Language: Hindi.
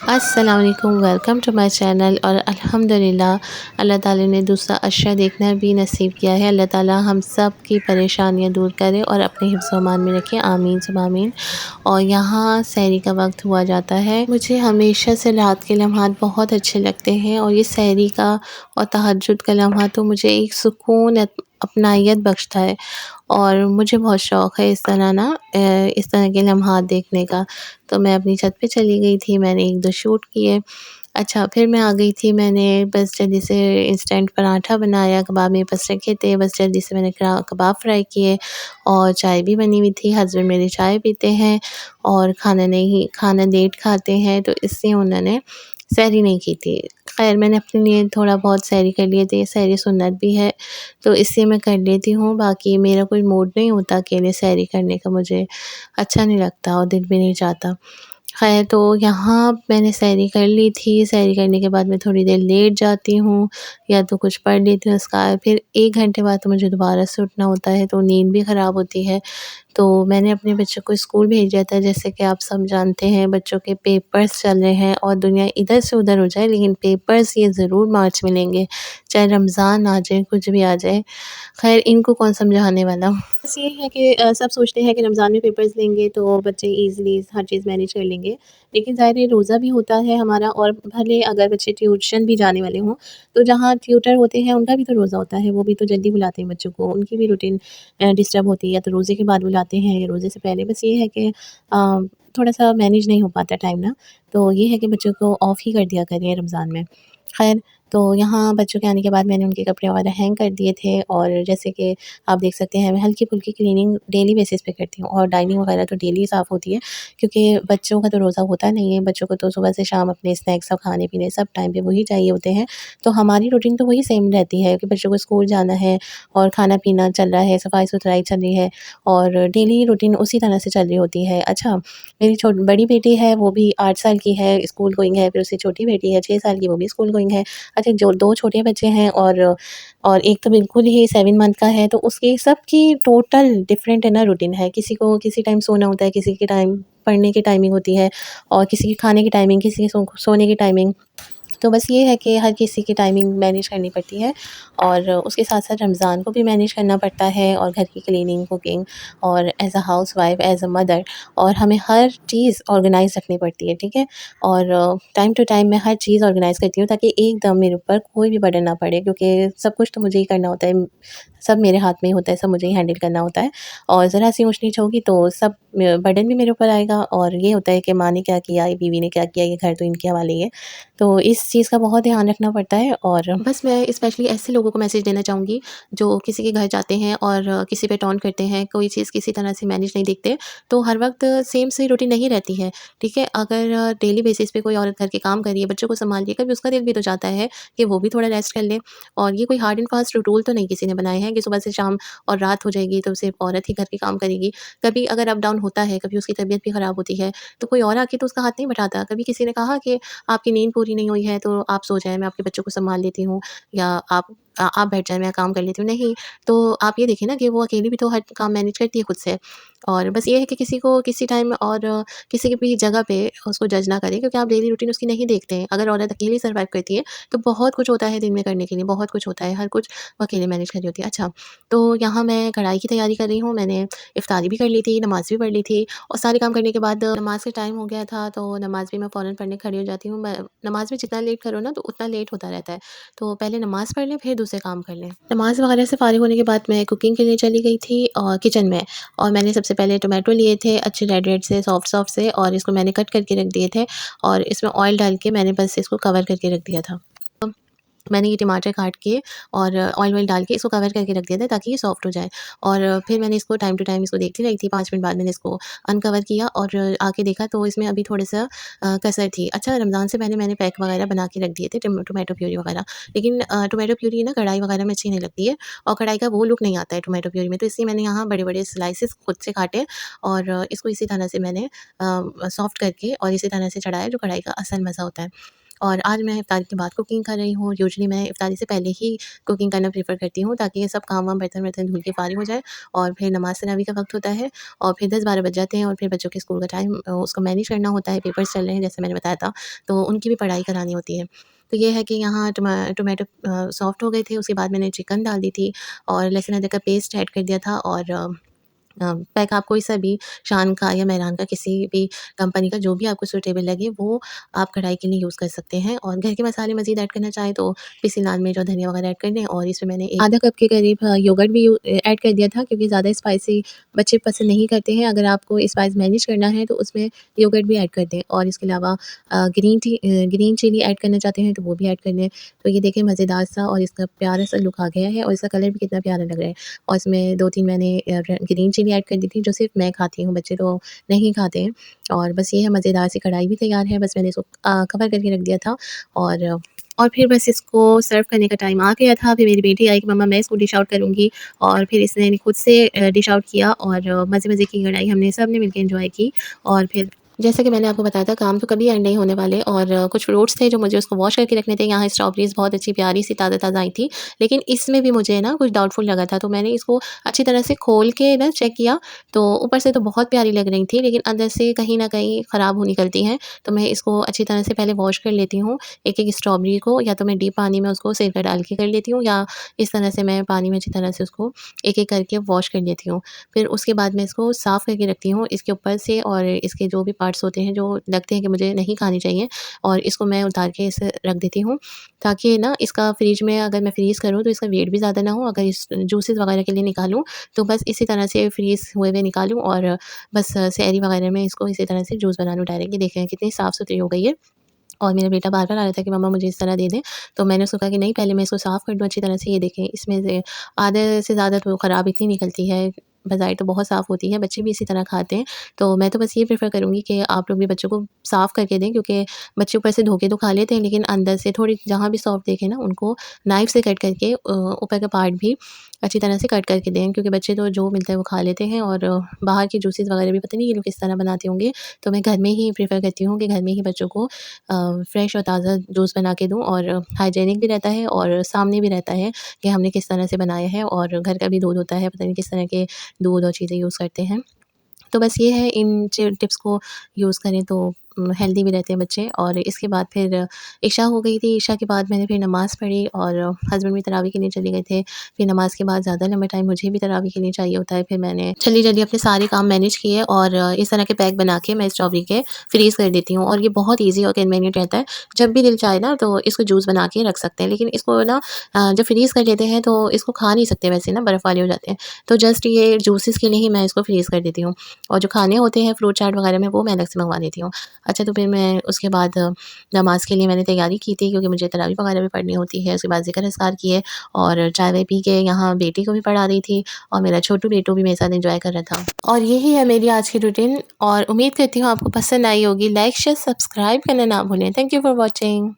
अस्सलाम वालेकुम, वेलकम टू माय चैनल। और अल्हम्दुलिल्लाह अल्लाह ताला ने दूसरा अशरा देखना भी नसीब किया है। अल्लाह ताला हम सब की परेशानियां दूर करे और अपने हिफ्ज़ व अमान में रखे, आमीन सुम्मा आमीन। और यहाँ सहरी का वक्त हुआ जाता है। मुझे हमेशा से रात के लम्हात बहुत अच्छे लगते हैं और ये सहरी का और तहज्जुद का लम्हा तो मुझे एक सुकून अपनायत बख्शता है। और मुझे बहुत शौक़ है इस तरह के लम्हात देखने का। तो मैं अपनी छत पे चली गई थी, मैंने 1-2 शूट किए। अच्छा, फिर मैं आ गई थी, मैंने बस जल्दी से इंस्टेंट पराठा बनाया, कबाब मेरे पास रखे थे, बस जल्दी से मैंने कबाब फ्राई किए और चाय भी बनी हुई थी। हस्बैंड मेरे चाय पीते हैं और खाना लेट खाते हैं, तो इसलिए उन्होंने सहरी नहीं की थी। ख़ैर, मैंने अपने लिए थोड़ा बहुत सहरी कर लिए थे, सहरी सुन्नत भी है, तो इसलिए मैं कर लेती हूँ। बाकी मेरा कोई मूड नहीं होता अकेले सहरी करने का, मुझे अच्छा नहीं लगता और दिल भी नहीं चाहता। ख़ैर, तो यहाँ मैंने सहरी कर ली थी, सहरी करने के बाद मैं थोड़ी देर लेट जाती हूँ या तो कुछ पढ़ लेती हूँ अस्कार, फिर 1 घंटे बाद तो मुझे दोबारा से उठना होता है, तो नींद भी ख़राब होती है। तो मैंने अपने बच्चों को स्कूल भेज दिया था। जैसे कि आप सब जानते हैं, बच्चों के पेपर्स चल रहे हैं और दुनिया इधर से उधर हो जाए, लेकिन पेपर्स ये ज़रूर मार्च में लेंगे, चाहे रमज़ान आ जाए, कुछ भी आ जाए। ख़ैर, इनको कौन समझाने वाला। बस ये है कि सब सोचते हैं कि रमज़ान में पेपर्स लेंगे तो बच्चे ईज़िली हर चीज़ मैनेज कर लेंगे। लेकिन ज़ाहिर है रोज़ा भी होता है हमारा, और भले अगर बच्चे ट्यूशन भी जाने वाले हों, तो जहाँ ट्यूटर होते हैं उनका भी तो रोज़ा होता है, वो भी तो जल्दी बुलाते हैं बच्चों को, उनकी भी रूटीन डिस्टर्ब होती है, या तो रोज़े के बाद बुलाते हैं या रोज़े से पहले। बस ये है कि थोड़ा-सा मैनेज नहीं हो पाता टाइम ना, तो ये है कि बच्चों को ऑफ ही कर दिया करें रमज़ान में। ख़ैर, तो यहाँ बच्चों के आने के बाद मैंने उनके कपड़े वगैरह हैंग कर दिए थे, और जैसे कि आप देख सकते हैं मैं हल्की-फुल्की क्लीनिंग डेली बेसिस पे करती हूँ, और डाइनिंग वगैरह तो डेली साफ़ होती है, क्योंकि बच्चों का तो रोज़ा होता नहीं है। बच्चों को तो सुबह से शाम अपने स्नैक्स और खाने-पीने सब टाइम पे वही चाहिए होते हैं। तो हमारी रूटीन तो वही सेम रहती है कि बच्चों को स्कूल जाना है और खाना-पीना चल रहा है, सफाई-सुथराई चल रही है, और डेली रूटीन उसी तरह से चल रही होती है। अच्छा, मेरी बड़ी बेटी है, वो भी 8 साल की है, स्कूल गोइंग है, फिर उससे छोटी बेटी है 6 साल की, वो भी स्कूल गोइंग है। अच्छा, जो 2 छोटे बच्चे हैं और एक तो बिल्कुल ही 7 मंथ का है, तो उसकी सबकी टोटल डिफरेंट है ना रूटीन है। किसी को किसी टाइम सोना होता है, किसी के टाइम पढ़ने की टाइमिंग होती है, और किसी की खाने की टाइमिंग, किसी की सोने की टाइमिंग। तो बस ये है कि हर किसी की टाइमिंग मैनेज करनी पड़ती है, और उसके साथ-साथ रमज़ान को भी मैनेज करना पड़ता है, और घर की क्लीनिंग, कुकिंग, और as a housewife, as a mother, और हमें हर चीज़ ऑर्गनाइज़ रखनी पड़ती है, ठीक है? और टाइम टू टाइम मैं हर चीज़ ऑर्गनाइज़ करती हूँ, ताकि एकदम मेरे ऊपर कोई भी बर्डन ना पड़े, क्योंकि सब कुछ तो मुझे ही करना होता है। सब मेरे हाथ में ही होता है, सब मुझे ही हैंडल करना होता है, और ज़रा-सी ऊँच-नीच होगी तो सब बर्डन भी मेरे ऊपर आएगा, और ये होता है कि माँ ने क्या किया, बीवी ने क्या किया, ये घर तो इनके हवाले ही है। तो इस चीज़ का बहुत ध्यान रखना पड़ता है। और बस मैं स्पेशली ऐसे लोगों को मैसेज देना चाहूँगी जो किसी के घर जाते हैं और किसी पे टॉन्ट करते हैं, कोई चीज़ किसी तरह से मैनेज नहीं देखते, तो हर वक्त सेम से रूटीन नहीं रहती है, ठीक है? अगर डेली बेसिस पे कोई औरत घर के काम कर रही है, बच्चों को संभाल रही है, कभी उसका दिल भी तो चाहता है कि वो भी थोड़ा रेस्ट कर ले। और ये कोई हार्ड एंड फास्ट रूल तो नहीं किसी ने बनाए हैं कि सुबह से शाम और रात हो जाएगी तो सिर्फ औरत ही घर के काम करेगी। कभी अगर अप डाउन होता है, कभी उसकी तबीयत भी ख़राब होती है, तो कोई और आके तो उसका हाथ नहीं बटाता। कभी किसी ने कहा कि आपकी नींद पूरी नहीं हुई है तो आप सो जाएँ, मैं आपके बच्चों को सँभाल लेती हूँ, या आप बैठ जाएँ, मैं काम कर लेती हूँ। नहीं, तो आप ये देखिए ना कि वो अकेली भी तो हर काम मैनेज करती है खुद से। और बस ये है कि किसी को किसी टाइम और किसी की भी जगह पे उसको जज ना करें, क्योंकि आप डेली रूटीन उसकी नहीं देखते हैं। अगर औरत अकेली सर्वाइव करती है, तो बहुत कुछ होता है दिन में करने के लिए, बहुत कुछ होता है, हर कुछ वो अकेले मैनेज कर रही होती है। अच्छा, तो यहाँ मैं कढ़ाई की तैयारी कर रही हूँ, मैंने इफ्तारी भी कर ली थी, नमाज़ भी पढ़ ली थी, और सारे काम करने के बाद नमाज़ का टाइम हो गया था, तो नमाज़ भी मैं फ़ौरन पढ़ने खड़ी हो जाती हूँ। मैं नमाज़ में जितना लेट करो ना, तो उतना लेट होता रहता है। तो पहले नमाज़ पढ़ लें, फिर दूसरे काम कर लें। नमाज़ वगैरह से फ़ारिग होने के बाद मैं कुकिंग के लिए चली गई थी किचन में, और मैंने सबसे पहले टोमेटो लिए थे अच्छे रेड-रेड से, सॉफ्ट-सॉफ्ट से, और इसको मैंने कट करके रख दिए थे, और इसमें ऑयल डाल के मैंने बस इसको कवर करके रख दिया था। मैंने ये टमाटर काट के और ऑयल-वॉयल डाल के इसको कवर करके रख दिया था, ताकि ये सॉफ्ट हो जाए। और फिर मैंने इसको टाइम टू टाइम इसको देखती रही थी, 5 मिनट बाद मैंने इसको अनकवर किया और आके देखा तो इसमें अभी थोड़ा-सा कसर थी। अच्छा, रमज़ान से पहले मैंने पैक वगैरह बना के रख दिए थे टोमेटो प्यूरी वगैरह, लेकिन टोमेटो प्यूरी ना कढ़ाई वगैरह में अच्छी नहीं लगती है, और कढ़ाई का वो लुक नहीं आता है टोमेटो प्यूरी में, तो इसलिए मैंने यहाँ बड़े-बड़े स्लाइसेस खुद से काटे, और इसको इसी तरह से मैंने सॉफ्ट करके और इसी तरह से चढ़ाया, जो कढ़ाई का असल मज़ा होता है। और आज मैं इफ्तारी के बाद कुकिंग कर रही हूँ। यूजुअली मैं इफ्तारी से पहले ही कुकिंग करना प्रेफ़र करती हूँ, ताकि ये सब काम-वाम बर्तन-वर्तन धुल के फ़ारिग हो जाए और फिर नमाज़ तरावी का वक़्त होता है और फिर 10-12 बज जाते हैं और फिर बच्चों के स्कूल का टाइम उसको मैनेज करना होता है। पेपर्स चल रहे हैं जैसे मैंने बताया था, तो उनकी भी पढ़ाई करानी होती है। तो ये है कि यहाँ टोमेटो सॉफ्ट हो गए थे, उसके बाद मैंने चिकन डाल दी थी और लहसुन अदरक का पेस्ट ऐड कर दिया था और पैक आप कोई सा भी शान का या मेहरान का किसी भी कंपनी का जो भी आपको सूटेबल लगे वो आप कढ़ाई के लिए यूज़ कर सकते हैं। और घर के मसाले मज़ीद ऐड करना चाहें तो पिसी लाल मिर्च और धनिया वगैरह ऐड कर दें और इसमें मैंने आधा कप के करीब योगर्ट भी ऐड कर दिया था, क्योंकि ज़्यादा स्पाइसी बच्चे पसंद नहीं करते हैं। अगर आपको स्पाइस मैनेज करना है तो उसमें योगर्ट भी ऐड कर दें और इसके अलावा ग्रीन चिली ऐड करना चाहते हैं तो वो भी ऐड कर दें। तो ये देखें मज़ेदार सा और इसका प्यारा सा लुक आ गया है और इसका कलर भी कितना प्यारा लग रहा है। और इसमें 2-3 मैंने ग्रीन चिली ऐड कर दी थी, जो सिर्फ़ मैं खाती हूँ, बच्चे तो नहीं खाते हैं। और बस ये है, मज़ेदार सी कढ़ाई भी तैयार है। बस मैंने इसको कवर करके रख दिया था और फिर बस इसको सर्व करने का टाइम आ गया था। फिर मेरी बेटी आई कि मम्मा मैं इसको डिश आउट करूँगी और फिर इसने खुद से डिश आउट किया और मज़े-मज़े की कढ़ाई हमने सब ने मिलके एन्जॉय की। और फिर जैसा कि मैंने आपको बताया था, काम तो कभी एंड नहीं होने वाले और कुछ फ्रूट्स थे जो मुझे उसको वॉश करके रखने थे। यहाँ स्ट्रॉबेरीज़ बहुत अच्छी प्यारी-सी ताज़ा-ताज़ा आई थी, लेकिन इसमें भी मुझे ना कुछ डाउटफुल लगा था, तो मैंने इसको अच्छी तरह से खोल के ना चेक किया, तो ऊपर से तो बहुत प्यारी लग रही थी, लेकिन अंदर से कहीं न कहीं ख़राब हो निकलती हैं। तो मैं इसको अच्छी तरह से पहले वॉश कर लेती हूँ। एक-एक स्ट्रॉबेरी को या तो मैं डीप पानी में उसको सिरका डाल के कर लेती हूँ, या इस तरह से मैं पानी में अच्छी तरह से उसको एक-एक करके वॉश कर लेती हूँ। फिर उसके बाद मैं इसको साफ़ करके रखती हूँ, इसके ऊपर से और इसके जो भी पार्ट्स होते हैं जो लगते हैं कि मुझे नहीं खाने चाहिए, और इसको मैं उतार के इसे रख देती हूँ, ताकि ना इसका फ्रिज में अगर मैं फ्रीज़ करूँ तो इसका वेट भी ज़्यादा ना हो। अगर इस जूसेस वगैरह के लिए निकालूँ तो बस इसी तरह से फ्रीज़ हुए हुए निकालूँ और बस सहरी वगैरह में इसको इसी तरह से जूस बना लूँ डायरेक्ट। ये देखें कितनी साफ़-सुथरी हो गई है। और मेरा बेटा बार-बार आ रहा था कि मम्मा मुझे इस तरह दे दें, तो मैंने उसको कहा कि नहीं, पहले मैं इसको साफ़ कर दूँ अच्छी तरह से। ये देखें, इसमें से आधे से ज़्यादा तो खराब इतनी निकलती है, बज़ाहिर तो बहुत साफ़ होती है, बच्चे भी इसी तरह खाते हैं। तो मैं तो बस ये प्रेफ़र करूँगी कि आप लोग भी बच्चों को साफ़ करके दें, क्योंकि बच्चे ऊपर से धो के तो खा लेते हैं, लेकिन अंदर से थोड़ी जहाँ भी सॉफ्ट देखें ना, उनको नाइफ़ से कट करके ऊपर का पार्ट भी अच्छी तरह से कट करके दें, क्योंकि बच्चे तो जो मिलता है वो खा लेते हैं और बाहर के जूसेस वगैरह भी पता नहीं ये लोग किस तरह बनाते होंगे। तो मैं घर में ही प्रेफ़र करती हूँ कि घर में ही बच्चों को फ्रेश और ताज़ा जूस बना के दूँ, और हाइजीनिक भी रहता है और सामने भी रहता है कि हमने किस तरह से बनाया है, और घर का भी दूध होता है, पता नहीं किस तरह के दूध और चीज़ें यूज़ करते हैं। तो बस ये है, इन टिप्स को यूज़ करें तो हेल्दी भी रहते हैं बच्चे। और इसके बाद फिर इशा हो गई थी। इशा के बाद मैंने फिर नमाज़ पढ़ी और हस्बैंड भी तरावी के लिए चले गए थे। फिर नमाज़ के बाद ज़्यादा लंबा टाइम मुझे भी तरावी के लिए चाहिए होता है। फिर मैंने जल्दी-जल्दी अपने सारे काम मैनेज किए और इस तरह के पैक बना के मैं स्ट्रॉबेरी के फ्रीज़ कर देती हूँ, और ये बहुत ईज़ी और कन्वीनिएंट रहता है। जब भी दिल चाहे ना तो इसको जूस बना के रख सकते हैं, लेकिन इसको ना जब फ्रीज़ कर लेते हैं तो इसको खा नहीं सकते, वैसे ना बर्फ़ वाले हो जाते हैं। तो जस्ट ये जूसेस के लिए ही मैं इसको फ्रीज़ कर देती हूँ, और जो खाने होते हैं फ्रूट चाट वगैरह में वो मैं अलग से मँगवा लेती हूँ। अच्छा, तो फिर मैं उसके बाद नमाज़ के लिए मैंने तैयारी की थी, क्योंकि मुझे तरावी वगैरह भी पढ़नी होती है। उसके बाद ज़िक्र अस्कार किए और चाय-वाय पी के यहाँ बेटी को भी पढ़ा रही थी, और मेरा छोटू बेटू भी मेरे साथ एन्जॉय कर रहा था। और यही है मेरी आज की रूटीन, और उम्मीद करती हूँ आपको पसंद आई होगी। लाइक, शेयर, सब्सक्राइब करना ना भूलें। Thank you for watching.